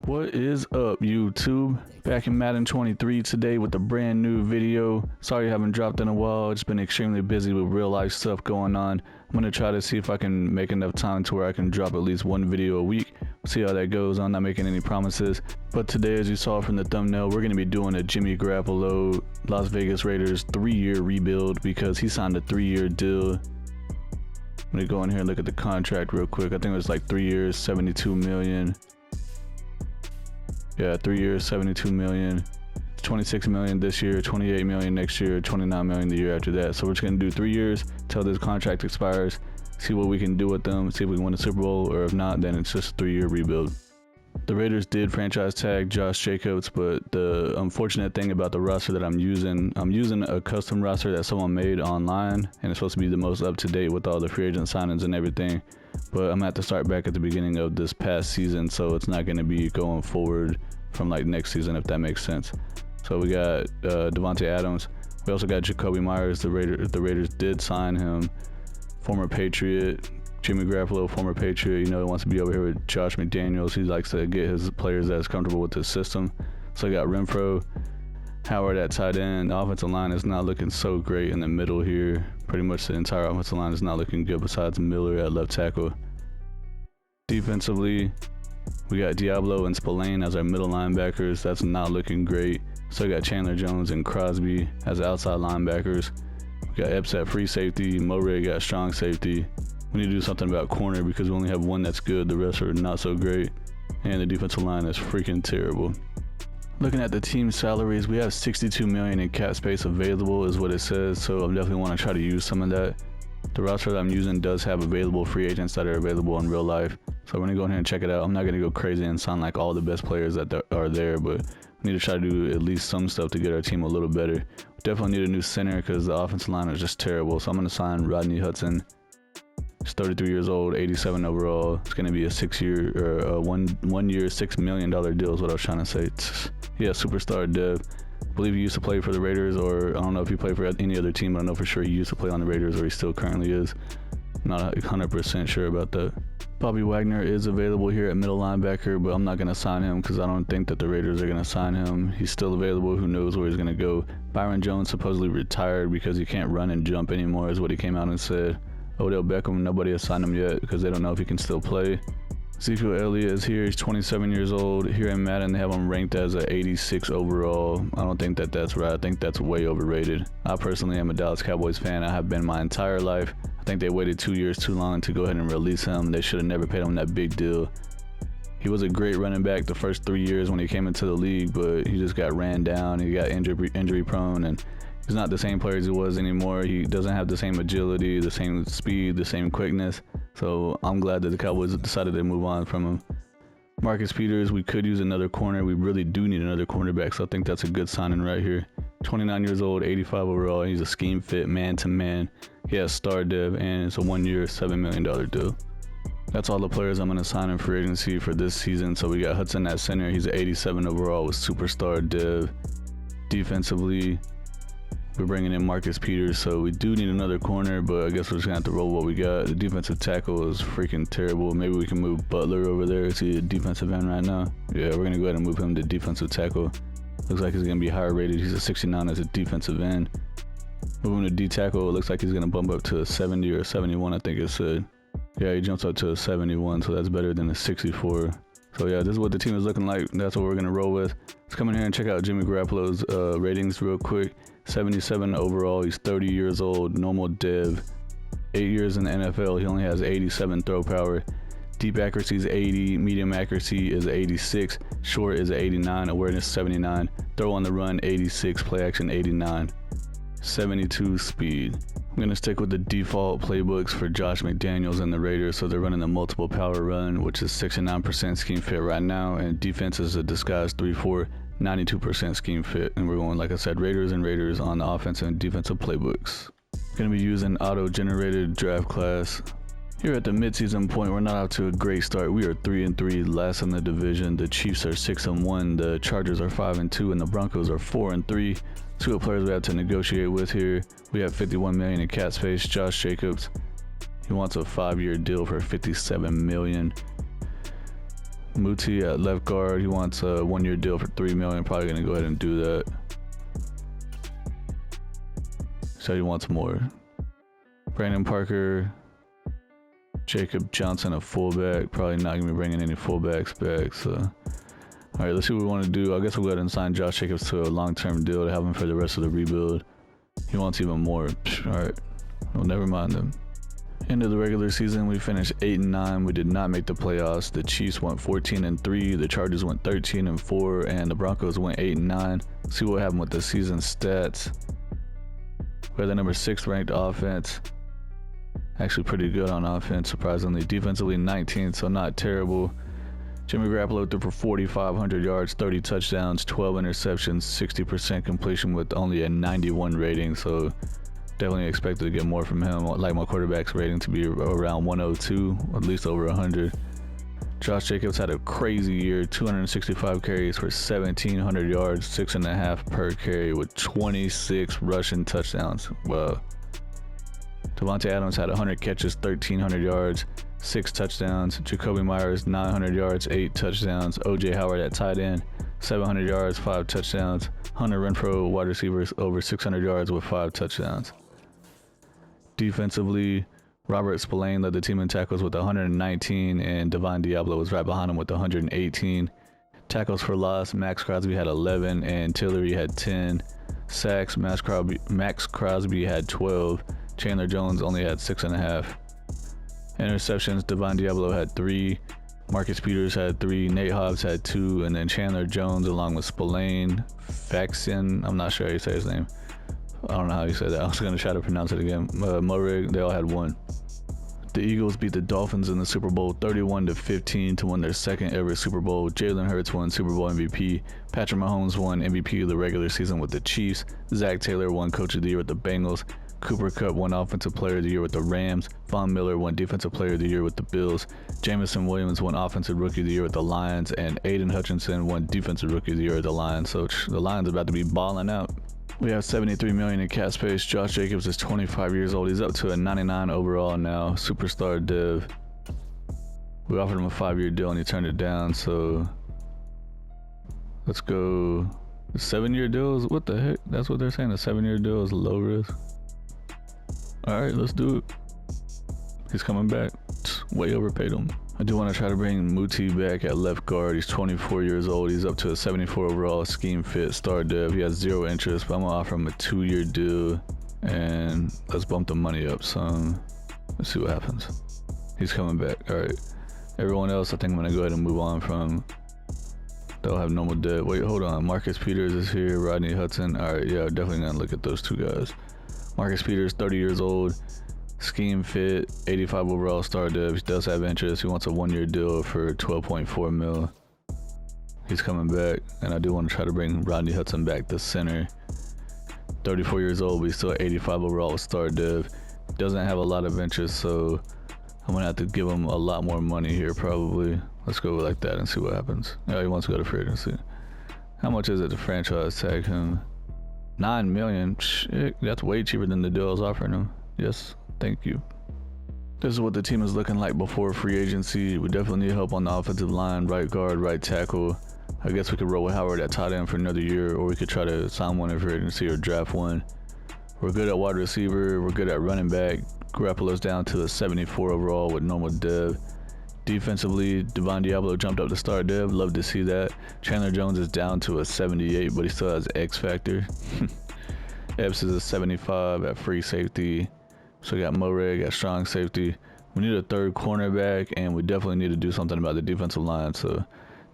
What is up, YouTube? Back in Madden 23 today with a brand new video. Sorry I haven't dropped in a while. It's been extremely busy with real life stuff going on. I'm going to try to see if I can make enough time to where I can drop at least one video a week. See how that goes. I'm not making any promises. But today, as you saw from the thumbnail, we're going to be doing a Jimmy Garoppolo Las Vegas Raiders 3-year rebuild because he signed a 3-year deal. I'm going to go in here and look at the contract real quick. I think it was like 3 years, $72 million. Yeah, 3 years, $72 million, $26 million this year, $28 million next year, $29 million the year after that. So we're just gonna do 3 years till this contract expires, see what we can do with them, see if we can win a Super Bowl, or if not, then it's just a 3-year rebuild. The Raiders did franchise tag Josh Jacobs, but the unfortunate thing about the roster that I'm using a custom roster that someone made online, and it's supposed to be the most up to date with all the free agent signings and everything. But I'm gonna have to start back at the beginning of this past season, so it's not gonna be going forward from like next season, if that makes sense. So we got Devontae Adams. We also got Jacoby Myers. The Raiders did sign him, former Patriot. Jimmy Garoppolo, former Patriot. You know, he wants to be over here with Josh McDaniels. He likes to get his players that's comfortable with his system. So we got Renfro, Howard at tight end. The offensive line is not looking so great in the middle here. Pretty much the entire offensive line is not looking good besides Miller at left tackle. Defensively, we got Diablo and Spillane as our middle linebackers. That's not looking great. So we got Chandler Jones and Crosby as outside linebackers. We got Epps at free safety. Moray got strong safety. We need to do something about corner because we only have one that's good. The rest are not so great. And the defensive line is freaking terrible. Looking at the team salaries, we have $62 million in cap space available is what it says. So I definitely want to try to use some of that. The roster that I'm using does have available free agents that are available in real life. So we're going to go ahead and check it out. I'm not going to go crazy and sign like all the best players that are there, but we need to try to do at least some stuff to get our team a little better. We definitely need a new center because the offensive line is just terrible. So I'm going to sign Rodney Hudson. He's 33 years old, 87 overall. It's going to be a 6-year or a one year, $6 million deal is what I was trying to say. Yeah, superstar dev. I believe he used to play for the Raiders, or I don't know if he played for any other team, but I know for sure he used to play on the Raiders, or he still currently is. I'm not 100% sure about that. Bobby Wagner is available here at middle linebacker, but I'm not going to sign him because I don't think that the Raiders are going to sign him. He's still available. Who knows where he's going to go. Byron Jones supposedly retired because he can't run and jump anymore is what he came out and said. Odell Beckham, nobody has signed him yet because they don't know if he can still play. Ezekiel Elliott is here. He's 27 years old. Here in Madden, they have him ranked as an 86 overall. I don't think that that's right. I think that's way overrated. I personally am a Dallas Cowboys fan. I have been my entire life. I think they waited 2 years too long to go ahead and release him. They should have never paid him that big deal. He was a great running back the first 3 years when he came into the league, but he just got ran down. He got injury prone, and he's not the same player as he was anymore. He doesn't have the same agility, the same speed, the same quickness. So I'm glad that the Cowboys decided to move on from him. Marcus Peters, we could use another corner. We really do need another cornerback, so I think that's a good signing right here. 29 years old, 85 overall. He's a scheme fit, man-to-man. He has star dev, and it's a 1-year, $7 million deal. That's all the players I'm going to sign in free agency for this season. So we got Hudson at center. He's an 87 overall with superstar dev. Defensively, we're bringing in Marcus Peters, so we do need another corner, but I guess we're just going to have to roll what we got. The defensive tackle is freaking terrible. Maybe we can move Butler over there. Is he a defensive end right now? Yeah, we're going to go ahead and move him to defensive tackle. Looks like he's going to be higher rated. He's a 69 as a defensive end. Moving to D tackle, it looks like he's going to bump up to a 70 or a 71, I think it said. Yeah, he jumps up to a 71, so that's better than a 64. So yeah, this is what the team is looking like. That's what we're going to roll with. Let's come in here and check out Jimmy Garoppolo's ratings real quick. 77 overall. He's 30 years old. Normal dev. 8 years in the NFL. He only has 87 throw power. Deep accuracy is 80. Medium accuracy is 86. Short is 89. Awareness 79. Throw on the run 86. Play action 89. 72 speed. I'm going to stick with the default playbooks for Josh McDaniels and the Raiders. So they're running the multiple power run, which is 69% scheme fit right now. And defense is a disguised 3-4, 92% scheme fit. And we're going, like I said, Raiders and Raiders on the offensive and defensive playbooks. Going to be using auto-generated draft class. Here at the midseason point, we're not out to a great start. We are 3-3, last in the division. The Chiefs are 6-1. The Chargers are 5-2, and the Broncos are 4-3. Two of the players we have to negotiate with here. We have $51 million in cap space. Josh Jacobs, he wants a 5-year deal for $57 million. Muti at left guard. He wants a 1-year deal for $3 million. Probably gonna go ahead and do that. So he wants more. Brandon Parker, Jacob Johnson, a fullback. Probably not gonna be bringing any fullbacks back. So, all right, let's see what we want to do. I guess we'll go ahead and sign Josh Jacobs to a long-term deal to have him for the rest of the rebuild. He wants even more. All right, well, never mind them. End of the regular season, we finished 8-9. We did not make the playoffs. The Chiefs went 14-3. The Chargers went 13-4, and the Broncos went 8-9. See what happened with the season stats. We had the number 6 ranked offense. Actually pretty good on offense, surprisingly. Defensively 19th, so not terrible. Jimmy Garoppolo threw for 4,500 yards, 30 touchdowns, 12 interceptions, 60% completion with only a 91 rating. So definitely expected to get more from him. Like my quarterback's rating to be around 102, at least over 100. Josh Jacobs had a crazy year, 265 carries for 1,700 yards, 6.5 per carry with 26 rushing touchdowns. Wow. Devontae Adams had 100 catches, 1,300 yards, 6 touchdowns. Jacoby Myers, 900 yards, 8 touchdowns. O.J. Howard at tight end, 700 yards, 5 touchdowns. Hunter Renfrow, wide receivers, over 600 yards with 5 touchdowns. Defensively, Robert Spillane led the team in tackles with 119, and Divine Diablo was right behind him with 118. Tackles for loss, Max Crosby had 11, and Tillery had 10. Sacks, Max Crosby had 12. Chandler Jones only had 6.5. Interceptions, Divine Diablo had 3. Marcus Peters had 3. Nate Hobbs had 2. And then Chandler Jones, along with Spillane, Faxon, I'm not sure how you say his name. I don't know how you say that. I was going to try to pronounce it again. Morig, they all had 1. The Eagles beat the Dolphins in the Super Bowl 31-15 to win their second ever Super Bowl. Jalen Hurts won Super Bowl MVP. Patrick Mahomes won MVP of the regular season with the Chiefs. Zach Taylor won Coach of the Year with the Bengals. Cooper Kupp won Offensive Player of the Year with the Rams. Von Miller won Defensive Player of the Year with the Bills. Jamison Williams won Offensive Rookie of the Year with the Lions. And Aiden Hutchinson won Defensive Rookie of the Year with the Lions. So the Lions are about to be balling out. We have $73 million in cap space. Josh Jacobs is 25 years old. He's up to a 99 overall now. Superstar div. We offered him a 5-year deal and he turned it down. So let's go. 7-year deals? What the heck? That's what they're saying. A 7-year deal is low risk. All right, let's do it. He's coming back. Way overpaid him. I do want to try to bring Muti back at left guard. He's 24 years old. He's up to a 74 overall, scheme fit, star dev. He has 0 interest, but I'm going to offer him a 2-year deal. And let's bump the money up some. Let's see what happens. He's coming back. All right. Everyone else, I think I'm going to go ahead and move on from. They'll have normal debt. Wait, hold on. Marcus Peters is here. Rodney Hudson. All right, yeah, definitely going to look at those 2 guys. Marcus Peters, 30 years old, scheme fit, 85 overall, star dev. He does have interest. He wants a 1-year deal for 12.4 mil. He's coming back, and I do want to try to bring Rodney Hudson back to center. 34 years old, but he's still 85 overall with star dev. Doesn't have a lot of interest, so I'm gonna have to give him a lot more money here probably. Let's go like that and see what happens. Yeah, he wants to go to free agency. How much is it to franchise tag him? $9 million. Shit, that's way cheaper than the deal I was offering him. Yes, thank you. This is what the team is looking like before free agency. We definitely need help on the offensive line, right guard, right tackle. I guess we could roll with Howard at tight end for another year, or we could try to sign one in free agency or draft one. We're good at wide receiver. We're good at running back. Garoppolo's down to a 74 overall with normal dev. Defensively, Divine Diablo jumped up to star dev. Love to see that. Chandler Jones is down to a 78, but he still has X factor. Epps is a 75 at free safety. So we got Moreg at strong safety. We need a 3rd cornerback, and we definitely need to do something about the defensive line. So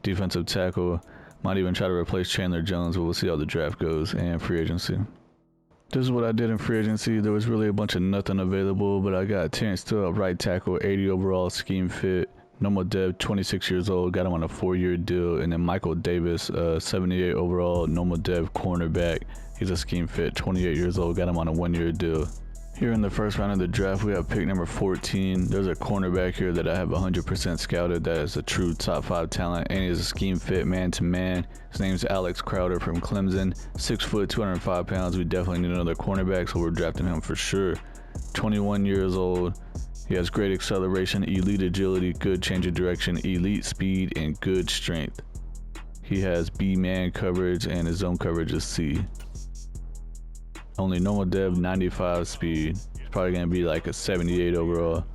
defensive tackle. Might even try to replace Chandler Jones, but we'll see how the draft goes and free agency. This is what I did in free agency. There was really a bunch of nothing available, but I got Terrence Steele at right tackle, 80 overall, scheme fit. Normal dev, 26 years old, got him on a 4-year deal. And then Michael Davis, 78 overall, normal dev, cornerback. He's a scheme fit, 28 years old, got him on a 1-year deal. Here in the first round of the draft, we have pick number 14. There's a cornerback here that I have 100% scouted that is a true top 5 talent, and he's a scheme fit man-to-man. His name's Alex Crowder from Clemson, 6 foot, 205 pounds. We definitely need another cornerback, so we're drafting him for sure. 21 years old, He has great acceleration, elite agility, good change of direction, elite speed, and good strength. He has B man coverage and his zone coverage is C. Only normal dev, 95 speed. He's probably going to be like a 78 overall.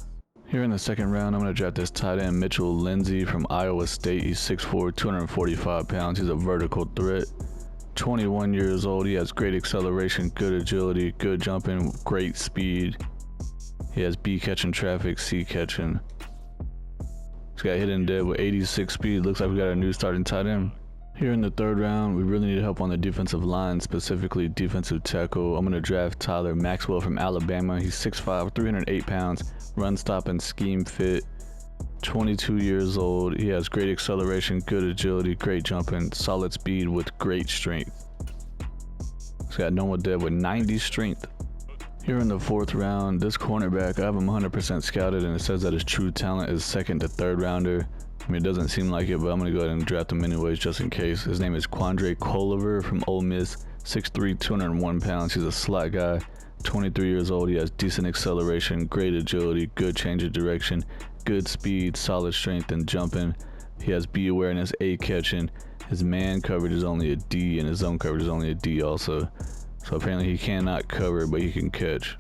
Here in the second round, I'm going to draft this tight end Mitchell Lindsey from Iowa State. He's 6'4", 245 pounds. He's a vertical threat. 21 years old. He has great acceleration, good agility, good jumping, great speed. He has B catching traffic, C catching. He's got hidden dead with 86 speed. Looks like we got a new starting tight end. Here in the third round, we really need help on the defensive line, specifically defensive tackle. I'm going to draft Tyler Maxwell from Alabama. He's 6'5", 308 pounds, run stop and scheme fit. 22 years old. He has great acceleration, good agility, great jumping, solid speed with great strength. He's got normal dev with 90 strength. Here in the fourth round, this cornerback, I have him 100% scouted, and it says that his true talent is second to third rounder. I mean, it doesn't seem like it, but I'm going to go ahead and draft him anyways just in case. His name is Quandre Culliver from Ole Miss, 6'3", 201 pounds. He's a slot guy, 23 years old. He has decent acceleration, great agility, good change of direction, good speed, solid strength, and jumping. He has B awareness, A catching. His man coverage is only a D, and his zone coverage is only a D also. So apparently he cannot cover, but he can catch.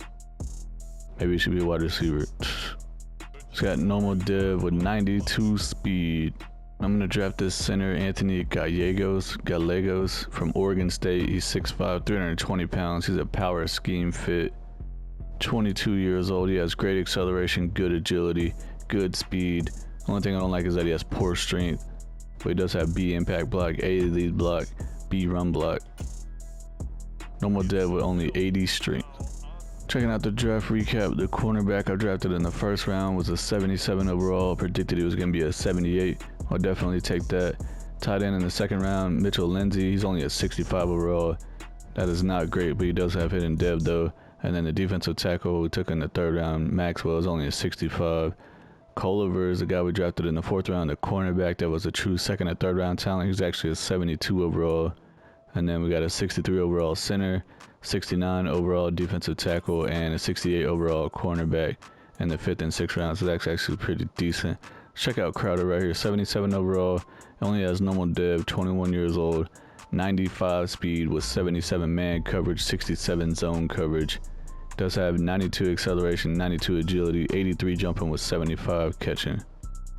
Maybe he should be a wide receiver. He's got normal dev with 92 speed. I'm going to draft this center, Anthony Gallegos from Oregon State. He's 6'5", 320 pounds. He's a power scheme fit. 22 years old. He has great acceleration, good agility, good speed. Only thing I don't like is that he has poor strength. But he does have B impact block, A lead block, B run block. Normal dev with only 80 strength. Checking out the draft recap, the cornerback I drafted in the first round was a 77 overall. Predicted he was going to be a 78. I'll definitely take that. Tight end in the second round, Mitchell Lindsey. He's only a 65 overall. That is not great, but he does have hidden dev though. And then the defensive tackle we took in the third round, Maxwell, is only a 65. Culliver is the guy we drafted in the fourth round, the cornerback that was a true second and third round talent. He's actually a 72 overall. And then we got a 63 overall center, 69 overall defensive tackle, and a 68 overall cornerback in the fifth and sixth rounds. So that's actually pretty decent. Check out Crowder right here, 77 overall, only has normal dev, 21 years old, 95 speed with 77 man coverage, 67 zone coverage. Does have 92 acceleration, 92 agility, 83 jumping with 75 catching.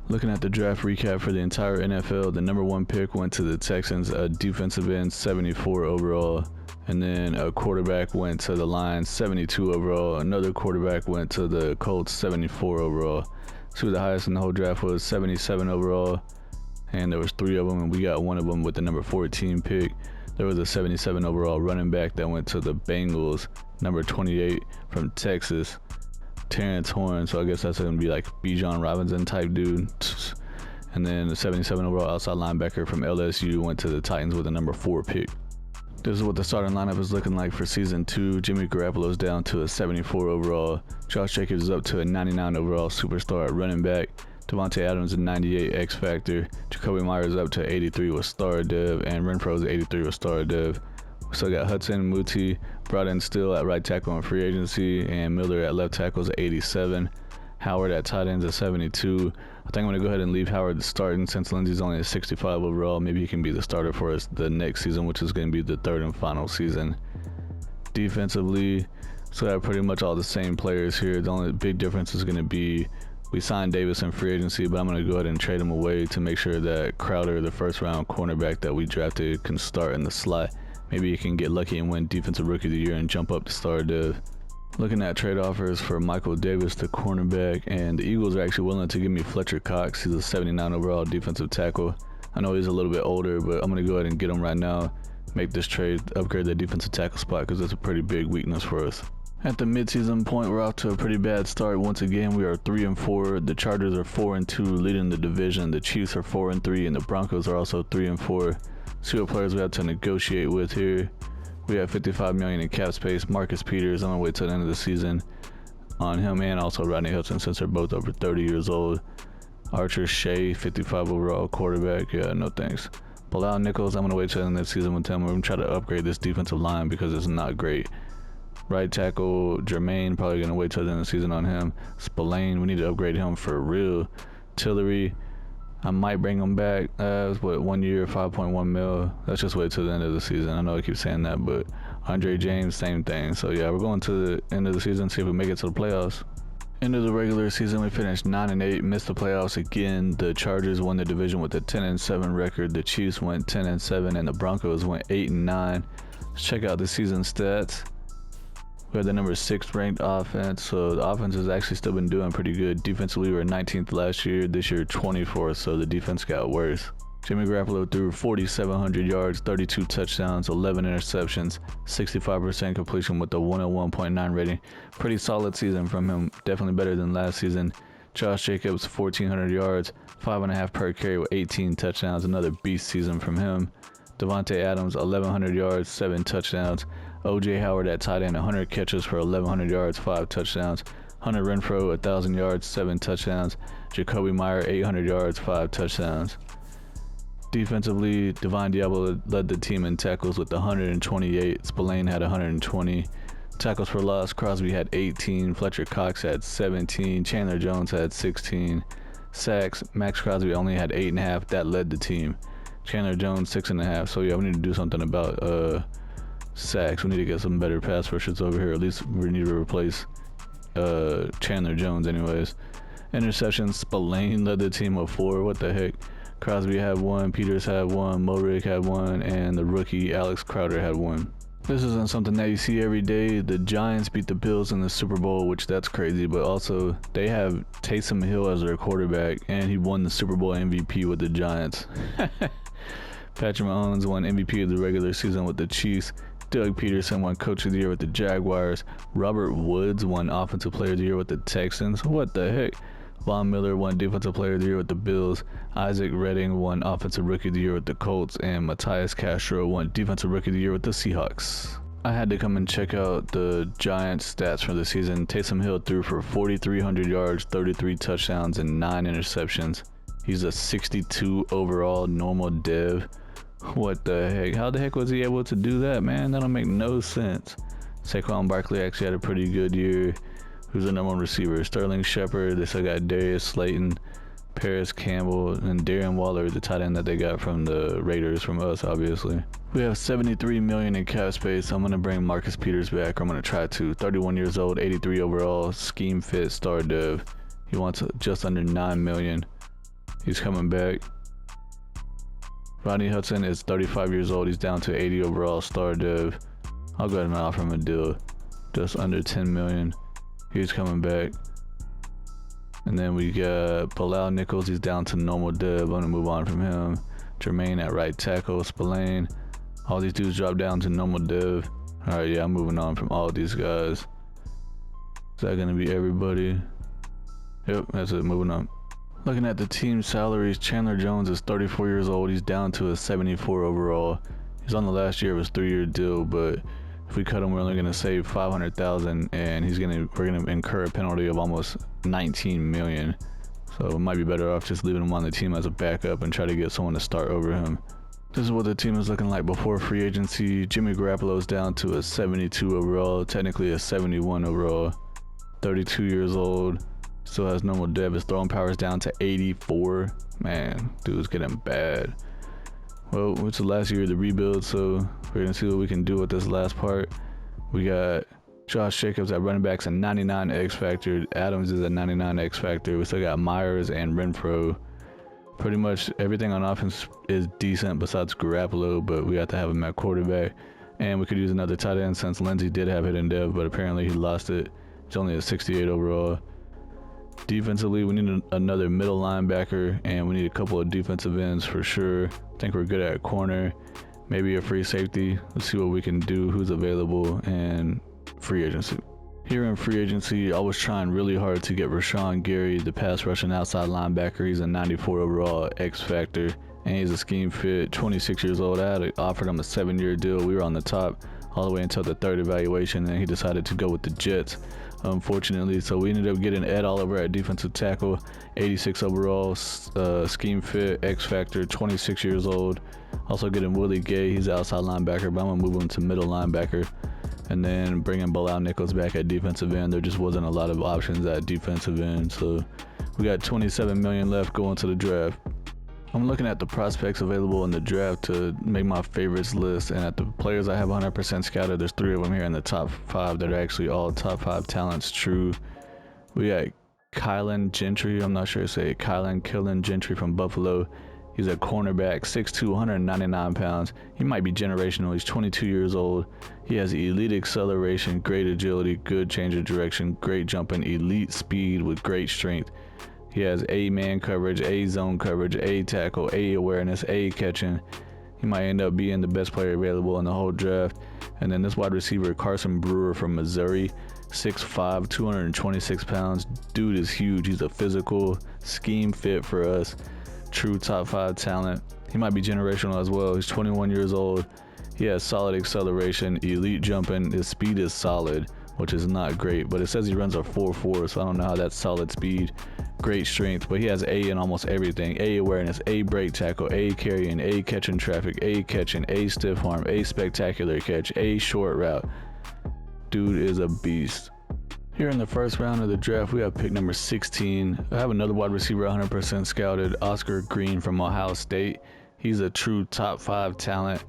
Looking at the draft recap for the entire NFL, the number one pick went to the Texans, a defensive end, 74 overall. And then a quarterback went to the Lions, 72 overall. Another quarterback went to the Colts, 74 overall. So the highest in the whole draft was 77 overall. And there was 3 of them, and we got one of them with the number 14 pick. There was a 77 overall running back that went to the Bengals, number 28 from Texas, Terrence Horn. So I guess that's going to be like Bijan Robinson type dude. And then the 77 overall outside linebacker from LSU went to the Titans with the number 4 pick. This is what the starting lineup is looking like for season 2. Jimmy Garoppolo is down to a 74 overall. Josh Jacobs is up to a 99 overall superstar at running back. Devontae Adams a 98 X Factor. Jacoby Myers up to 83 with star dev, and Renfro's 83 with star dev. We still got Hudson, Muti, brought in still at right tackle in free agency, and Miller at left tackle is at 87. Howard at tight ends at 72. I think I'm going to go ahead and leave Howard starting since Lindsey's only a 65 overall. Maybe he can be the starter for us the next season, which is going to be the third and final season. Defensively, so I have pretty much all the same players here. The only big difference is going to be we signed Davis in free agency, but I'm going to go ahead and trade him away to make sure that Crowder, the first round cornerback that we drafted, can start in the slot. Maybe he can get lucky and win Defensive Rookie of the Year and jump up to star dev. Looking at trade offers for Michael Davis, the cornerback, and the Eagles are actually willing to give me Fletcher Cox. He's a 79 overall defensive tackle. I know he's a little bit older, but I'm going to go ahead and get him right now, make this trade, upgrade the defensive tackle spot, because that's a pretty big weakness for us. At the midseason point, we're off to a pretty bad start. Once again, we are 3-4. The Chargers are 4-2, leading the division. The Chiefs are 4-3, and the Broncos are also 3-4. See what players we have to negotiate with here. We have $55 million in cap space. Marcus Peters, I'm gonna wait till the end of the season on him, and also Rodney Hudson since they're both over 30 years old. Archer Shea, 55 overall quarterback. Yeah, no thanks. Bilal Nichols, I'm gonna wait till the end of the season with him. We're gonna try to upgrade this defensive line because it's not great. Right tackle, Jermaine, probably going to wait till the end of the season on him. Spillane, we need to upgrade him for real. Tillery, I might bring him back. That's what, 1 year, 5.1 mil. Let's just wait till the end of the season. I know I keep saying that, but Andre James, same thing. So yeah, we're going to the end of the season, see if we make it to the playoffs. End of the regular season, we finished 9-8, missed the playoffs again. The Chargers won the division with a 10-7 record. The Chiefs went 10-7, and the Broncos went 8-9. Let's check out the season stats. We had the number 6 ranked offense, so the offense has actually still been doing pretty good. Defensively, we were 19th last year. This year, 24th, so the defense got worse. Jimmy Garoppolo threw 4,700 yards, 32 touchdowns, 11 interceptions, 65% completion with a 101.9 rating. Pretty solid season from him, definitely better than last season. Josh Jacobs, 1,400 yards, 5.5 per carry with 18 touchdowns, another beast season from him. Devontae Adams, 1,100 yards, 7 touchdowns. O.J. Howard at tight end, 100 catches for 1,100 yards, 5 touchdowns. Hunter Renfrow, 1,000 yards, 7 touchdowns. Jacoby Meyer, 800 yards, 5 touchdowns. Defensively, Divine Diablo led the team in tackles with 128. Spillane had 120. Tackles for loss, Crosby had 18. Fletcher Cox had 17. Chandler Jones had 16. Sacks, Max Crosby only had 8.5. That led the team. Chandler Jones, 6.5. So yeah, we need to do something about sacks. We need to get some better pass rushers over here. At least we need to replace Chandler Jones anyways. Interceptions, Spillane led the team with 4. What the heck? Crosby had 1, Peters had 1, Morik had 1, and the rookie Alex Crowder had 1. This isn't something that you see every day. The Giants beat the Bills in the Super Bowl, which that's crazy, but also they have Taysom Hill as their quarterback, and he won the Super Bowl MVP with the Giants. Patrick Mahomes won MVP of the regular season with the Chiefs. Doug Peterson won Coach of the Year with the Jaguars. Robert Woods won Offensive Player of the Year with the Texans. What the heck? Von Miller won Defensive Player of the Year with the Bills. Isaac Redding won Offensive Rookie of the Year with the Colts. And Matthias Castro won Defensive Rookie of the Year with the Seahawks. I had to come and check out the Giants stats for the season. Taysom Hill threw for 4,300 yards, 33 touchdowns, and 9 interceptions. He's a 62 overall normal dev. What the heck? How the heck was he able to do that, man? That don't make no sense. Saquon Barkley actually had a pretty good year. Who's the number 1 receiver? Sterling Shepard. They still got Darius Slayton, Paris Campbell, and Darren Waller, the tight end that they got from the Raiders, from us, obviously. We have $73 million in cap space. So I'm going to bring Marcus Peters back. I'm going to try to. 31 years old, 83 overall, scheme fit, star dev. He wants just under $9 million. He's coming back. Rodney Hudson is 35 years old. He's down to 80 overall, star dev. I'll go ahead and offer him a deal. Just under $10 million. He's coming back. And then we got Bilal Nichols. He's down to normal dev. I'm going to move on from him. Jermaine at right tackle. Spillane. All these dudes drop down to normal dev. Alright, yeah, I'm moving on from all these guys. Is that going to be everybody? Yep, that's it. Moving on. Looking at the team salaries, Chandler Jones is 34 years old. He's down to a 74 overall. He's on the last year of his 3-year deal, but if we cut him, we're only going to save $500,000, and we're going to incur a penalty of almost $19 million. So it might be better off just leaving him on the team as a backup and try to get someone to start over him. This is what the team is looking like before free agency. Jimmy Garoppolo is down to a 72 overall, technically a 71 overall. 32 years old, still has normal dev. His throwing power is down to 84. Man, dude's getting bad. Well, it's the last year of the rebuild, so we're going to see what we can do with this last part. We got Josh Jacobs at running backs, a 99 X Factor. Adams is a 99 X Factor. We still got Myers and Renfrow. Pretty much everything on offense is decent besides Garoppolo, but we have to have him at quarterback. And we could use another tight end since Lindsey did have hidden dev, but apparently he lost it. It's only a 68 overall. Defensively, we need another middle linebacker, and we need a couple of defensive ends for sure. I think we're good at corner, maybe a free safety. Let's see what we can do, who's available, and free agency. Here in free agency, I was trying really hard to get Rashawn Gary, the pass rushing outside linebacker. He's a 94 overall X Factor, and he's a scheme fit, 26 years old. I had offered him a 7-year deal. We were on the top all the way until the 3rd evaluation, and he decided to go with the Jets, unfortunately. So we ended up getting Ed Oliver at defensive tackle, 86 overall, scheme fit, X Factor, 26 years old. Also getting Willie Gay, he's an outside linebacker, but I'm gonna move him to middle linebacker. And then bringing Bilal Nichols back at defensive end, there just wasn't a lot of options at defensive end. So we got 27 million left going to the draft. I'm looking at the prospects available in the draft to make my favorites list, and at the players I have 100% scouted, there's 3 of them here in the top 5 that are actually all top 5 talents true. We got Kylan Gentry, I'm not sure to say Kylan Gentry from Buffalo. He's a cornerback, 6'2", 199 pounds. He might be generational. He's 22 years old. He has elite acceleration, great agility, good change of direction, great jumping, elite speed with great strength. He has A man coverage, A zone coverage, A tackle, A awareness, A catching. He might end up being the best player available in the whole draft. And then this wide receiver, Carson Brewer from Missouri, 6'5", 226 pounds. Dude is huge. He's a physical scheme fit for us. True top 5 talent. He might be generational as well. He's 21 years old. He has solid acceleration, elite jumping. His speed is solid, which is not great, but it says he runs a 4.4, so I don't know how that's solid speed. Great strength, but he has A in almost everything. A awareness, A break tackle, A carrying, A catching traffic, A catching, A stiff arm, A spectacular catch, A short route. Dude is a beast. Here in the first round of the draft, we have pick number 16. I have another wide receiver 100% scouted, Oscar Green from Ohio State. He's a true top 5 talent.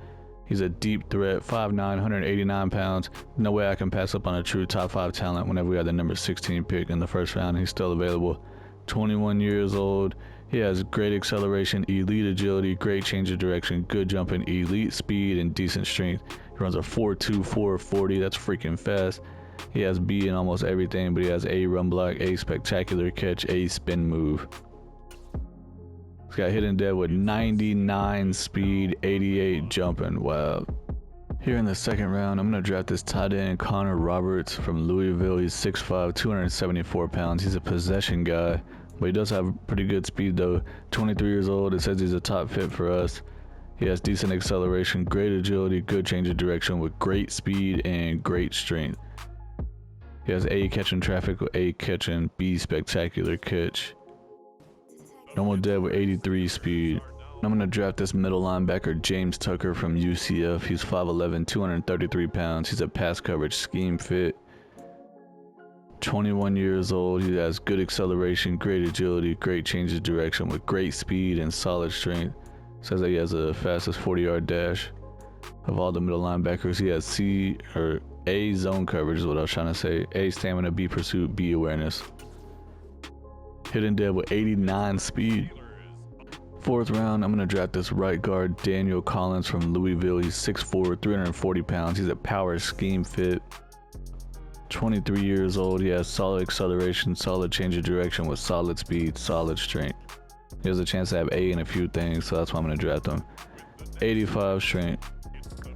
He's a deep threat, 5'9", 189 pounds. No way I can pass up on a true top 5 talent whenever we have the number 16 pick in the first round. He's still available. 21 years old. He has great acceleration, elite agility, great change of direction, good jumping, elite speed, and decent strength. He runs a 4.2, 4.40. That's freaking fast. He has B in almost everything, but he has A run block, A spectacular catch, A spin move. He's got hidden dead with 99 speed, 88 jumping. Wow. Here in the second round, I'm going to draft this tight end, Connor Roberts from Louisville. He's 6'5", 274 pounds. He's a possession guy, but he does have pretty good speed though. 23 years old. It says he's a top fit for us. He has decent acceleration, great agility, good change of direction with great speed and great strength. He has A catching traffic with A catching, B spectacular catch. Normal dead with 83 speed. I'm going to draft this middle linebacker, James Tucker from UCF. He's 5'11", 233 pounds. He's a pass coverage scheme fit. 21 years old. He has good acceleration, great agility, great change of direction with great speed and solid strength. Says that he has the fastest 40-yard dash of all the middle linebackers. He has C or A zone coverage is what I was trying to say. A stamina, B pursuit, B awareness. Hidden dead with 89 speed. Fourth round, I'm going to draft this right guard, Daniel Collins from Louisville. He's 6'4", 340 pounds. He's a power scheme fit. 23 years old. He has solid acceleration, solid change of direction with solid speed, solid strength. He has a chance to have A in a few things, so that's why I'm going to draft him. 85 strength.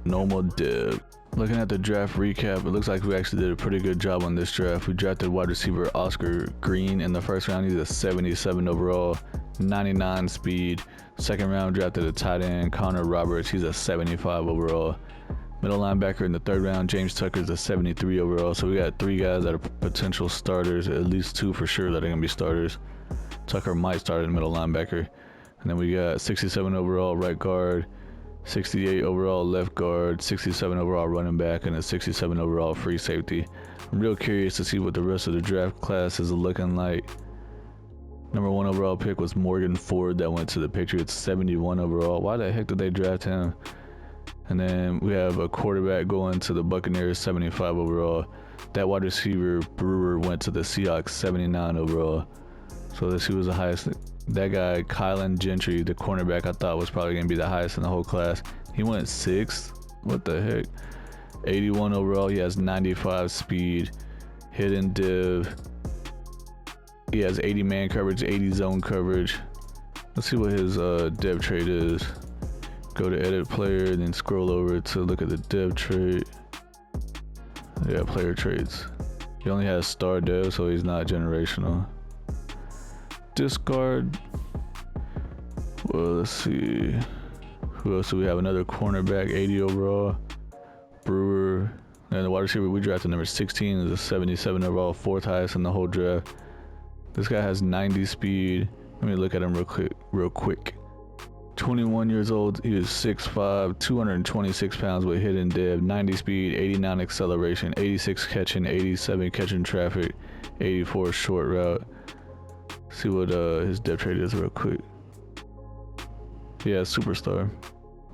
Normal dev. Looking at the draft recap, it looks like we actually did a pretty good job on this draft. We drafted wide receiver Oscar Green in the first round. He's a 77 overall, 99 speed. Second round, drafted a tight end, Connor Roberts. He's a 75 overall. Middle linebacker in the third round, James Tucker's a 73 overall. So we got 3 guys that are potential starters, at least 2 for sure that are going to be starters. Tucker might start at middle linebacker. And then we got 67 overall right guard, 68 overall left guard, 67 overall running back, and a 67 overall free safety. I'm real curious to see what the rest of the draft class is looking like. Number 1 overall pick was Morgan Ford that went to the Patriots, 71 overall. Why the heck did they draft him? And then we have a quarterback going to the Buccaneers, 75 overall. That wide receiver Brewer went to the Seahawks, 79 overall. So let's see who was the highest. That guy, Kylan Gentry, the cornerback, I thought was probably going to be the highest in the whole class. He went 6th. What the heck? 81 overall. He has 95 speed. Hidden div. He has 80 man coverage, 80 zone coverage. Let's see what his dev trait is. Go to edit player, then scroll over to look at the dev trait. Yeah, player traits. He only has star dev, so he's not generational. Discard. Well, let's see. Who else do we have? Another cornerback, 80 overall. Brewer. And the wide receiver we drafted, number 16, is a 77 overall, 4th highest in the whole draft. This guy has 90 speed. Let me look at him real quick. 21 years old. He is 6'5", 226 pounds with hidden dev, 90 speed, 89 acceleration, 86 catching, 87 catching traffic, 84 short route. See what his depth chart is real quick. Yeah, superstar.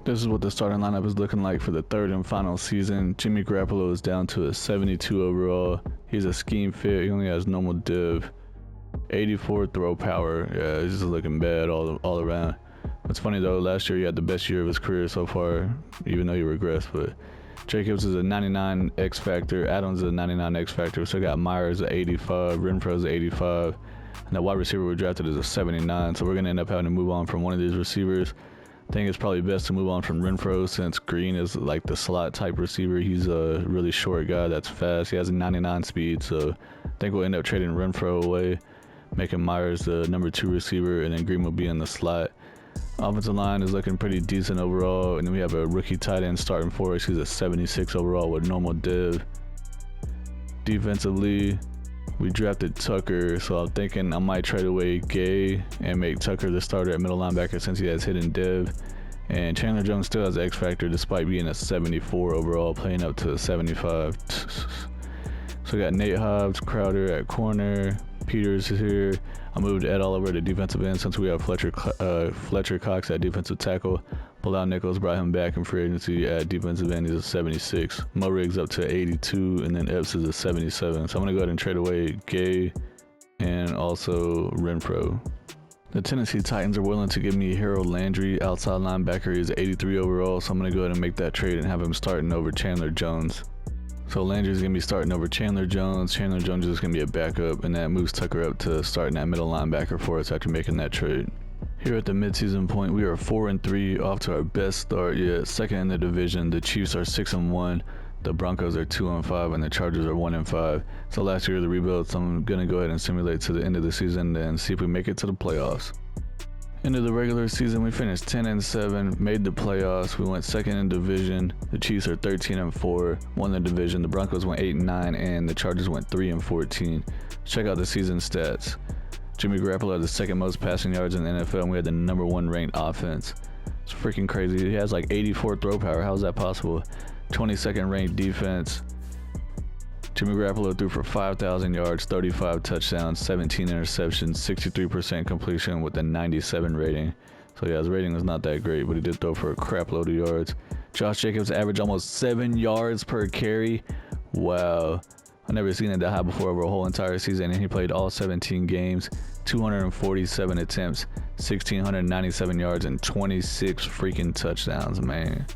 This is what the starting lineup is looking like for the third and final season. Jimmy Garoppolo is down to a 72 overall. He's a scheme fit. He only has normal div. 84 throw power. Yeah, he's just looking bad all around. It's funny though, last year he had the best year of his career so far, even though he regressed. But Jacobs is a 99 X Factor. Adams is a 99 X Factor. So we got Myers at 85. Renfro's at 85. And the wide receiver we drafted is a 79. So we're going to end up having to move on from one of these receivers. I think it's probably best to move on from Renfro since Green is like the slot type receiver. He's a really short guy that's fast. He has a 99 speed, so I think we'll end up trading Renfro away, making Myers the number 2 receiver, and then Green will be in the slot. Offensive line is looking pretty decent overall, and then we have a rookie tight end starting for us. He's a 76 overall with normal div. Defensively, we drafted Tucker, so I'm thinking I might trade away Gay and make Tucker the starter at middle linebacker since he has hidden div. And Chandler Jones still has X Factor despite being a 74 overall, playing up to 75. So we got Nate Hobbs, Crowder at corner, Peters is here. I moved Ed Oliver to defensive end since we have Fletcher Cox at defensive tackle. Bilal Nichols brought him back in free agency at defensive end. He's a 76. Mo Riggs up to 82, and then Epps is a 77. So I'm going to go ahead and trade away Gay and also Renfro. The Tennessee Titans are willing to give me Harold Landry, outside linebacker. He's 83 overall, so I'm going to go ahead and make that trade and have him starting over Chandler Jones. So Landry's going to be starting over Chandler Jones. Chandler Jones is going to be a backup, and that moves Tucker up to starting at middle linebacker for us after making that trade. Here at the midseason point, we are 4-3, off to our best start yet. Second in the division. The Chiefs are 6-1. The Broncos are 2-5, and the Chargers are 1-5. So last year of the rebuild, so I'm going to go ahead and simulate to the end of the season and see if we make it to the playoffs. End of the regular season, we finished 10-7, made the playoffs. We went second in division. The Chiefs are 13-4, won the division. The Broncos went 8-9, and the Chargers went 3-14. Check out the season stats. Jimmy Garoppolo had the second most passing yards in the NFL, and we had the number 1 ranked offense. It's freaking crazy. He has like 84 throw power. How is that possible? 22nd ranked defense. Jimmy Garoppolo threw for 5,000 yards, 35 touchdowns, 17 interceptions, 63% completion with a 97 rating. So yeah, his rating was not that great, but he did throw for a crap load of yards. Josh Jacobs averaged almost 7 yards per carry. Wow. I've never seen it that high before over a whole entire season, and he played all 17 games, 247 attempts, 1,697 yards, and 26 freaking touchdowns, man.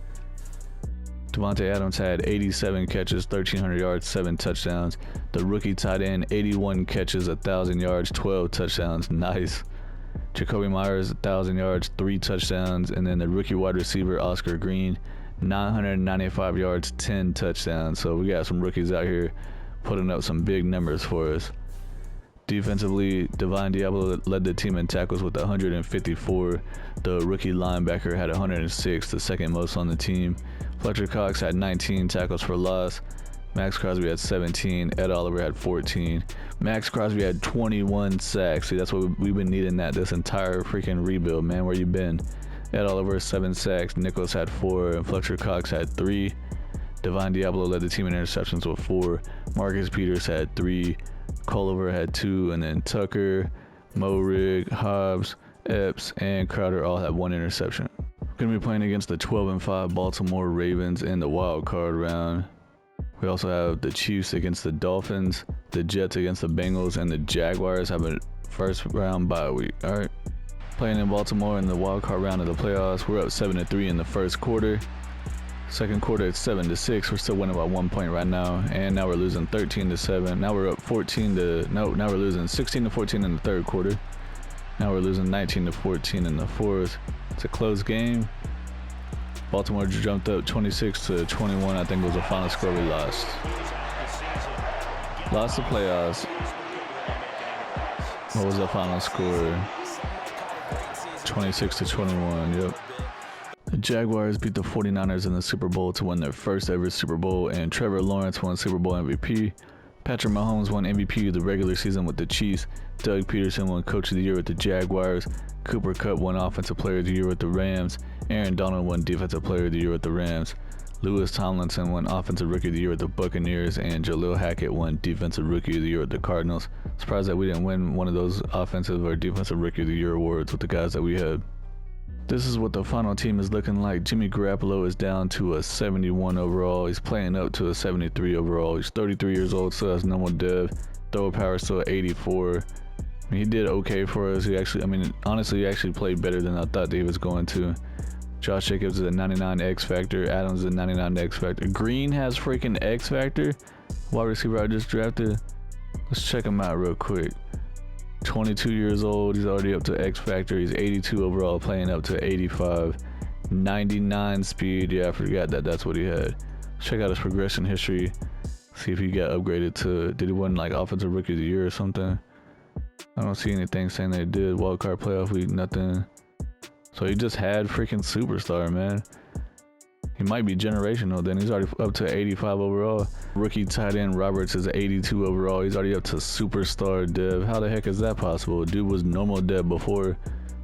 Devontae Adams had 87 catches, 1,300 yards, 7 touchdowns. The rookie tight end, 81 catches, 1,000 yards, 12 touchdowns. Nice. Jacoby Myers, 1,000 yards, 3 touchdowns. And then the rookie wide receiver, Oscar Green, 995 yards, 10 touchdowns. So we got some rookies out here putting up some big numbers for us. Defensively, Divine Diablo led the team in tackles with 154. The rookie linebacker had 106, the second most on the team. Fletcher Cox had 19 tackles for loss. Max Crosby had 17. Ed Oliver had 14. Max Crosby had 21 sacks. See, that's what we've been needing this entire freaking rebuild, man. Where you been? Ed Oliver 7 sacks. Nichols had 4. And Fletcher Cox had 3. Divine Diablo led the team in interceptions with 4. Marcus Peters had 3. Culliver had 2, and then Tucker, Mo Riggs, Hobbs, Epps, and Crowder all had 1 interception. We're going to be playing against the 12-5 Baltimore Ravens in the wild card round. We also have the Chiefs against the Dolphins, the Jets against the Bengals, and the Jaguars have a first round bye week. All right, playing in Baltimore in the wild card round of the playoffs. We're up 7-3 in the first quarter. Second quarter, it's 7-6. We're still winning by 1 point right now, and now we're losing 13-7. Now we're up now we're losing 16-14 in the third quarter. Now we're losing 19-14 in the fourth. It's a close game. Baltimore jumped up 26-21. I think was the final score. We lost. Lost the playoffs. What was the final score? 26-21. Yep. The Jaguars beat the 49ers in the Super Bowl to win their first ever Super Bowl, and Trevor Lawrence won Super Bowl MVP. Patrick Mahomes won MVP of the regular season with the Chiefs. Doug Peterson won Coach of the Year with the Jaguars. Cooper Kupp won Offensive Player of the Year with the Rams. Aaron Donald won Defensive Player of the Year with the Rams. Lewis Tomlinson won Offensive Rookie of the Year with the Buccaneers, and Jaleel Hackett won Defensive Rookie of the Year with the Cardinals. Surprised that we didn't win one of those Offensive or Defensive Rookie of the Year awards with the guys that we had. This is what the final team is looking like. Jimmy Garoppolo is down to a 71 overall. He's playing up to a 73 overall. He's 33 years old, still has normal dev. Throw power still 84. I mean, he did okay for us. Honestly, he actually played better than I thought that he was going to. Josh Jacobs is a 99 X Factor. Adams is a 99 X Factor. Green has freaking X Factor. Wide receiver I just drafted. Let's check him out real quick. 22 years old. He's already up to X Factor. He's 82 overall, playing up to 85. 99 speed. Yeah, I forgot that that's what he had. Let's check out his progression history. See if he got upgraded to, did he win like Offensive Rookie of the Year or something? I don't see anything saying they did. Wildcard playoff week, nothing. So he just had freaking superstar, man. He might be generational then. He's already up to 85 overall. Rookie tight end Roberts is 82 overall. He's already up to superstar dev. How the heck is that possible? Dude was normal dev before.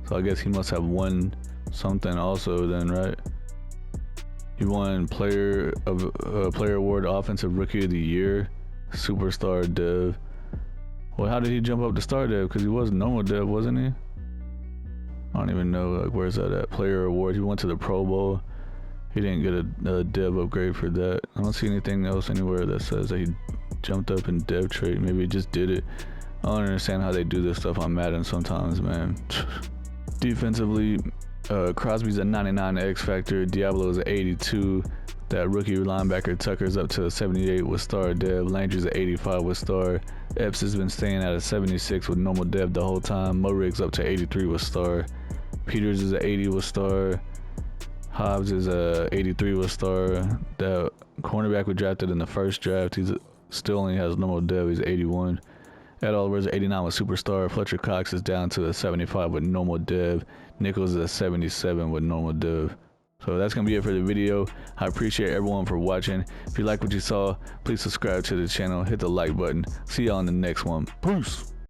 So I guess he must have won something also then, right? He won player award, Offensive Rookie of the Year, superstar dev. Well, how did he jump up to star dev? Because he was normal dev, wasn't he? I don't even know, like, where's that at? Player award. He went to the Pro Bowl. He didn't get a dev upgrade for that. I don't see anything else anywhere that says that he jumped up in dev trait. Maybe he just did it. I don't understand how they do this stuff on Madden sometimes, man. Defensively, Crosby's a 99 X Factor. Diablo is an 82. That rookie linebacker Tucker's up to a 78 with star dev. Landry's at 85 with star. Epps has been staying at a 76 with normal dev the whole time. Morig's up to 83 with star. Peters is at 80 with star. Hobbs is a 83 with star. The cornerback we drafted in the first draft, he's still only has normal dev. He's 81. Ed Oliver's 89 with superstar. Fletcher Cox is down to a 75 with normal dev. Nichols is a 77 with normal dev. So that's going to be it for the video. I appreciate everyone for watching. If you like what you saw, please subscribe to the channel. Hit the like button. See y'all in the next one. Peace.